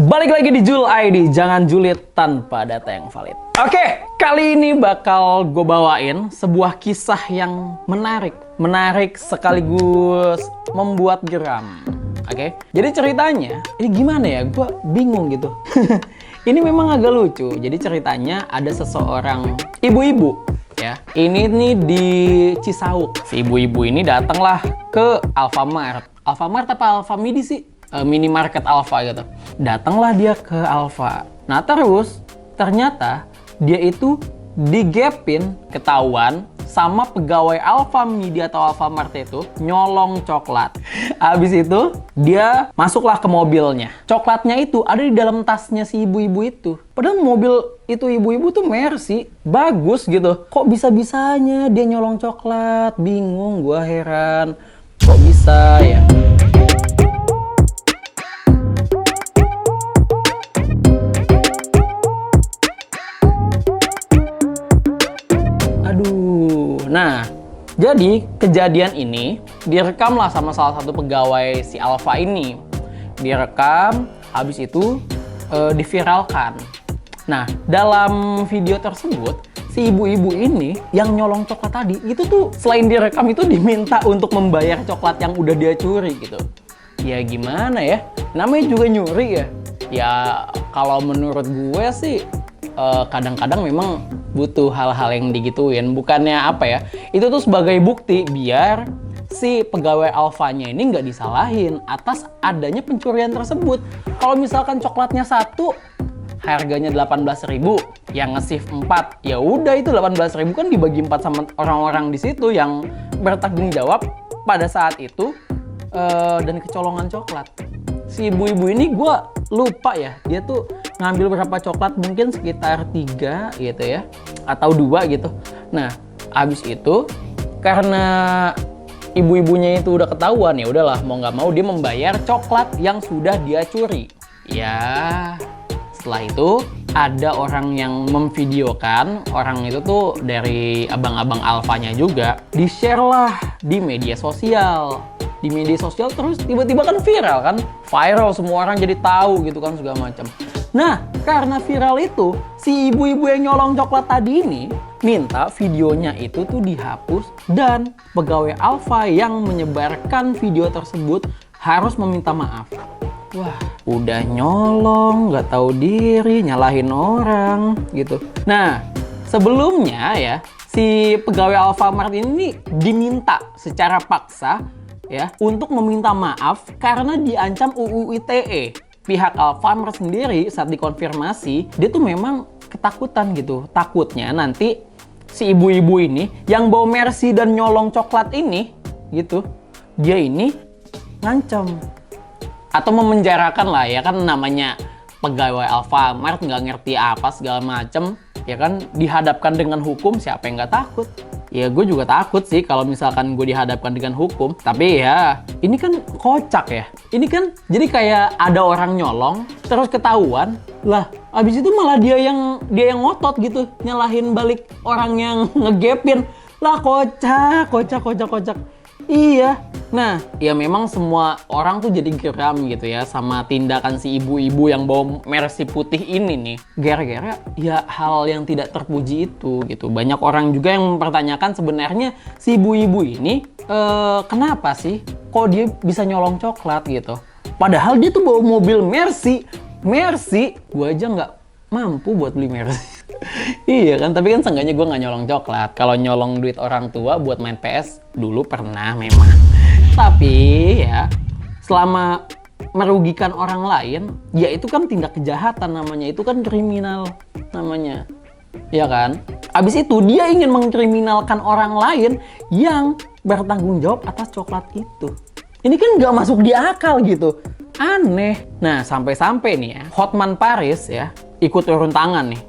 Balik lagi di Jul ID, jangan julid tanpa data yang valid. Oke, kali ini bakal gue bawain sebuah kisah yang menarik sekaligus membuat geram. Oke, jadi ceritanya, ini gimana ya? Gue bingung gitu. Ini memang agak lucu. Jadi ceritanya ada seseorang ibu-ibu, ya. Ini nih di Cisauk. Si ibu-ibu ini datanglah ke Alfamart. Alfamart apa Alfamidi sih? Minimarket Alfa gitu. Datanglah dia ke Alfa. Nah terus ternyata dia itu digepin, ketahuan sama pegawai Alfamidi atau Alfamart itu nyolong coklat. Habis itu dia masuklah ke mobilnya. Coklatnya itu ada di dalam tasnya si ibu-ibu itu. Padahal mobil itu ibu-ibu tuh Mercy, bagus gitu. Kok bisa-bisanya dia nyolong coklat? Bingung, gua heran. Kok bisa ya? Nah, jadi kejadian ini direkamlah sama salah satu pegawai si Alfa ini. Direkam, habis itu diviralkan. Nah, dalam video tersebut, si ibu-ibu ini yang nyolong coklat tadi, itu tuh selain direkam itu diminta untuk membayar coklat yang udah dia curi gitu. Ya gimana ya? Namanya juga nyuri ya. Ya kalau menurut gue sih, kadang-kadang memang butuh hal-hal yang digituin, bukannya apa ya, itu tuh sebagai bukti biar si pegawai Alfanya ini nggak disalahin atas adanya pencurian tersebut. Kalau misalkan coklatnya satu harganya 18.000, yang nge-shift 4, ya udah itu 18.000 kan dibagi 4 sama orang-orang di situ yang bertanggung jawab pada saat itu dan kecolongan coklat. Si ibu-ibu ini gue lupa ya, dia tuh ngambil berapa coklat, mungkin sekitar 3 gitu ya, atau 2 gitu. Nah, abis itu karena ibu-ibunya itu udah ketahuan, ya udahlah mau nggak mau dia membayar coklat yang sudah dia curi. Ya, setelah itu ada orang yang memvideokan, orang itu tuh dari abang-abang Alfanya juga, di-share lah di media sosial. Di media sosial terus tiba-tiba kan viral, semua orang jadi tahu gitu kan segala macam. Nah, karena viral itu, si ibu-ibu yang nyolong coklat tadi ini minta videonya itu tuh dihapus dan pegawai Alfa yang menyebarkan video tersebut harus meminta maaf. Wah, udah nyolong, nggak tahu diri, nyalahin orang gitu. Nah, sebelumnya ya, si pegawai Alfamart ini diminta secara paksa ya untuk meminta maaf karena diancam UU ITE. Pihak Alfamart sendiri saat dikonfirmasi, dia tuh memang ketakutan gitu. Takutnya nanti si ibu-ibu ini yang bawa Mercy dan nyolong coklat ini gitu, dia ini ngancam atau memenjarakan lah, ya kan namanya pegawai Alfamart nggak ngerti apa segala macem, ya kan dihadapkan dengan hukum, siapa yang nggak takut? Ya gue juga takut sih kalau misalkan gue dihadapkan dengan hukum. Tapi ya ini kan kocak ya. Ini kan jadi kayak ada orang nyolong terus ketahuan lah, abis itu malah dia yang ngotot gitu, nyalahin balik orang yang ngegepin lah. Kocak. Iya. Nah, ya memang semua orang tuh jadi geram gitu ya sama tindakan si ibu-ibu yang bawa Mercy putih ini nih. Gara-gara ya hal yang tidak terpuji itu gitu. Banyak orang juga yang mempertanyakan sebenarnya si ibu-ibu ini kenapa sih kok dia bisa nyolong coklat gitu. Padahal dia tuh bawa mobil Mercy, gue aja nggak mampu buat beli Mercy. Iya kan, tapi kan seenggaknya gue nggak nyolong coklat. Kalau nyolong duit orang tua buat main PS dulu pernah memang. Tapi ya selama merugikan orang lain, ya itu kan tindak kejahatan namanya, itu kan kriminal namanya, ya kan? Abis itu dia ingin mengkriminalkan orang lain yang bertanggung jawab atas coklat itu. Ini kan nggak masuk di akal gitu, aneh. Nah sampai-sampai nih ya, Hotman Paris ya ikut turun tangan nih.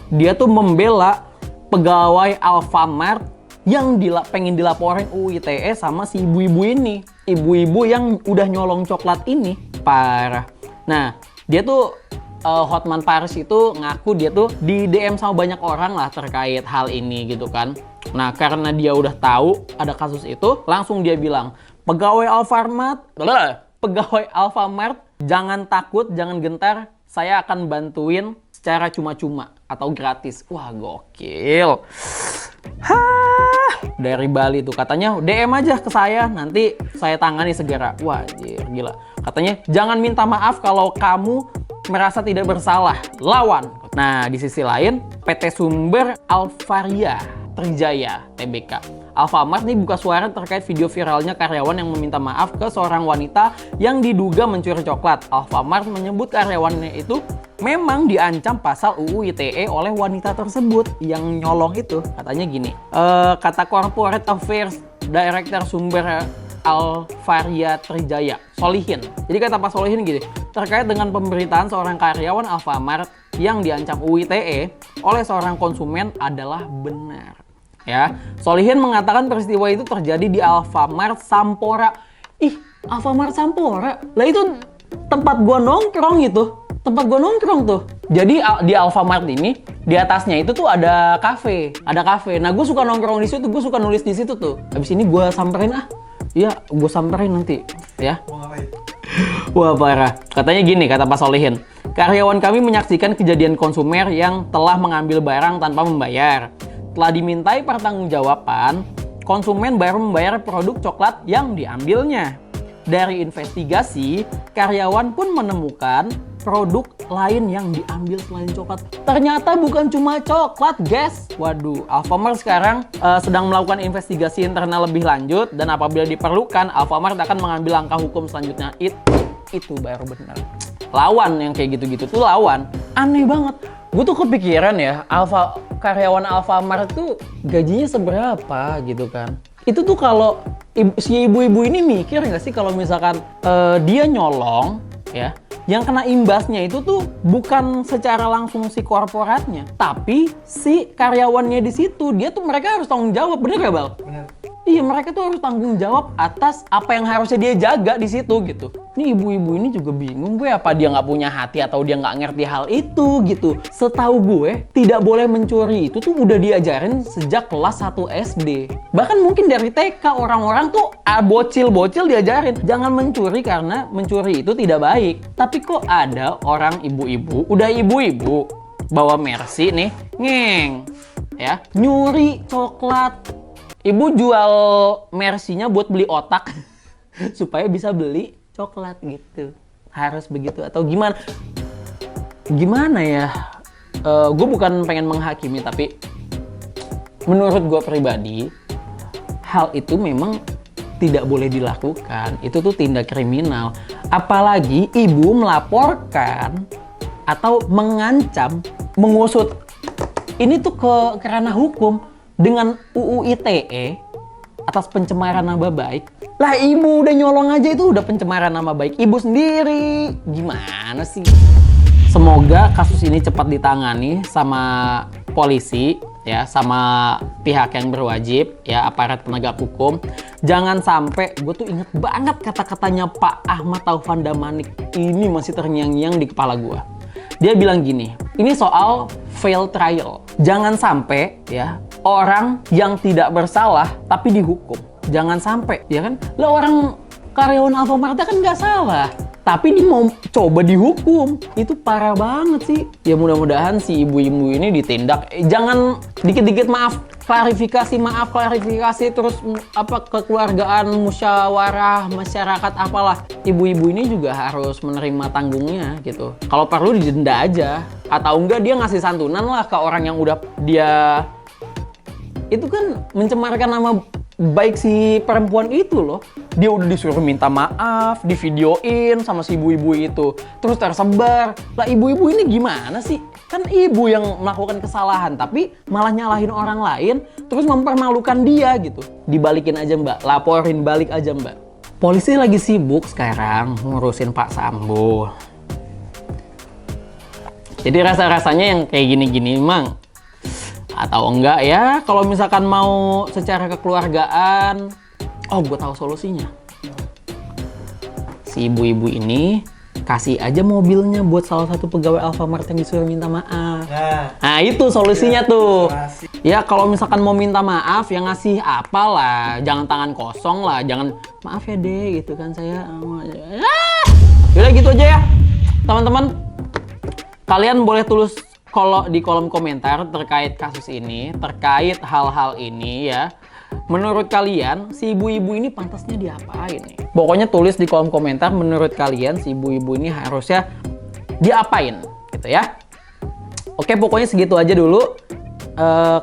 Dia tuh membela pegawai Alfamart yang pengen dilaporin UU ITE sama si ibu-ibu ini. Ibu-ibu yang udah nyolong coklat ini. Parah. Nah, dia tuh Hotman Paris itu ngaku dia tuh di DM sama banyak orang lah terkait hal ini gitu kan. Nah, karena dia udah tahu ada kasus itu, langsung dia bilang, pegawai Alfamart, jangan takut, jangan gentar, saya akan bantuin secara cuma-cuma atau gratis. Wah, gokil. Hah, dari Bali tuh katanya DM aja ke saya, nanti saya tangani segera. Wah, gila. Katanya jangan minta maaf kalau kamu merasa tidak bersalah, lawan. Nah, di sisi lain, PT Sumber Alvaria Trijaya Tbk Alfamart nih buka suara terkait video viralnya karyawan yang meminta maaf ke seorang wanita yang diduga mencuri coklat. Alfamart menyebut karyawannya itu memang diancam pasal UU ITE oleh wanita tersebut yang nyolong itu. Katanya gini, kata Corporate Affairs Director Sumber Alvaria Trijaya, Solihin. Jadi kata Pak Solihin gini, terkait dengan pemberitaan seorang karyawan Alfamart yang diancam UU ITE oleh seorang konsumen adalah benar. Ya, Solihin mengatakan peristiwa itu terjadi di Alfamart Sampora. Ih, Alfamart Sampora? Lah itu tempat gua nongkrong itu. Tempat gua nongkrong tuh. Jadi di Alfamart ini, di atasnya itu tuh ada kafe. Ada kafe. Nah, gua suka nongkrong di situ, gua suka nulis di situ tuh. Habis ini gua samperin Iya, gua samperin nanti. Ya. Wah, parah. Katanya gini, kata Pak Solihin. Karyawan kami menyaksikan kejadian konsumer yang telah mengambil barang tanpa membayar. Setelah dimintai pertanggungjawaban, konsumen baru membayar produk coklat yang diambilnya. Dari investigasi, karyawan pun menemukan produk lain yang diambil selain coklat. Ternyata bukan cuma coklat, guys. Waduh, Alfamart sekarang sedang melakukan investigasi internal lebih lanjut, dan apabila diperlukan, Alfamart akan mengambil langkah hukum selanjutnya. Itu baru benar. Lawan yang kayak gitu-gitu tuh lawan. Aneh banget. Gue tuh kepikiran ya, karyawan Alfamart tuh gajinya seberapa gitu kan. Itu tuh kalau si ibu-ibu ini mikir nggak sih kalau misalkan dia nyolong ya, yang kena imbasnya itu tuh bukan secara langsung si korporatnya, tapi si karyawannya di situ. Mereka harus tanggung jawab, bener gak Bal? Bener. Iya, mereka tuh harus tanggung jawab atas apa yang harusnya dia jaga di situ gitu. Ini ibu-ibu ini juga bingung gue, apa dia nggak punya hati atau dia nggak ngerti hal itu gitu. Setahu gue, tidak boleh mencuri itu tuh udah diajarin sejak kelas 1 SD. Bahkan mungkin dari TK orang-orang tuh bocil-bocil diajarin jangan mencuri karena mencuri itu tidak baik. Tapi kok ada orang ibu-ibu, udah ibu-ibu bawa Mercy nih, ya, nyuri coklat. Ibu jual Mercy-nya buat beli otak supaya bisa beli coklat gitu. Harus begitu atau gimana? Gimana ya? Gue bukan pengen menghakimi, tapi menurut gue pribadi, hal itu memang tidak boleh dilakukan. Itu tuh tindak kriminal. Apalagi ibu melaporkan atau mengancam, mengusut. Ini tuh ke ranah hukum. Dengan UU ITE atas pencemaran nama baik. Lah, ibu udah nyolong aja itu udah pencemaran nama baik ibu sendiri. Gimana sih? Semoga kasus ini cepat ditangani sama polisi ya, sama pihak yang berwajib ya, aparat penegak hukum. Jangan sampai, gue tuh inget banget kata-katanya Pak Ahmad Taufan Damanik. Ini masih terngiang-ngiang di kepala gue. Dia bilang gini, ini soal fail trial. Jangan sampai ya orang yang tidak bersalah tapi dihukum. Jangan sampai, ya kan? Lah, orang karyawan Alfamart kan nggak salah, tapi dia mau coba dihukum. Itu parah banget sih. Ya mudah-mudahan si ibu-ibu ini ditindak. Jangan dikit-dikit klarifikasi, terus kekeluargaan, musyawarah masyarakat apalah. Ibu-ibu ini juga harus menerima tanggungnya gitu. Kalau perlu didenda aja, atau enggak dia ngasih santunan lah ke orang yang udah dia itu kan mencemarkan nama baik si perempuan itu loh. Dia udah disuruh minta maaf, divideoin sama si ibu-ibu itu, terus tersebar. Lah, ibu-ibu ini gimana sih? Kan ibu yang melakukan kesalahan tapi malah nyalahin orang lain, terus mempermalukan dia gitu. Dibalikin aja Mbak, laporin balik aja Mbak. Polisi lagi sibuk sekarang ngurusin Pak Sambo. Jadi rasa-rasanya yang kayak gini-gini emang, atau enggak ya, kalau misalkan mau secara kekeluargaan, gue tahu solusinya. Si ibu-ibu ini kasih aja mobilnya buat salah satu pegawai Alfamart yang disuruh minta maaf. Nah, itu solusinya tuh. Ya, kalau misalkan mau minta maaf, ya ngasih apalah, jangan tangan kosong lah, jangan maaf ya deh gitu kan saya. Yaudah gitu aja ya, teman-teman. Kalian boleh tulis di kolom komentar terkait kasus ini, terkait hal-hal ini ya. Menurut kalian, si ibu-ibu ini pantasnya diapain nih? Pokoknya tulis di kolom komentar menurut kalian si ibu-ibu ini harusnya diapain gitu ya. Oke, pokoknya segitu aja dulu.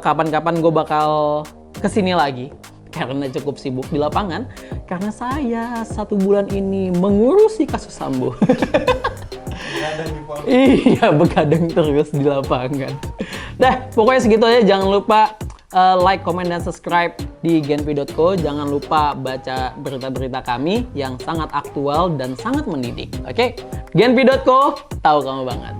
Kapan-kapan gue bakal kesini lagi karena cukup sibuk di lapangan karena saya 1 bulan ini mengurusi kasus Sambo. Iya, begadang terus di lapangan. Dah, pokoknya segitu aja. Jangan lupa like, comment, dan subscribe di genpi.co. Jangan lupa baca berita-berita kami yang sangat aktual dan sangat mendidik. Oke? Genpi.co, tahu kamu banget.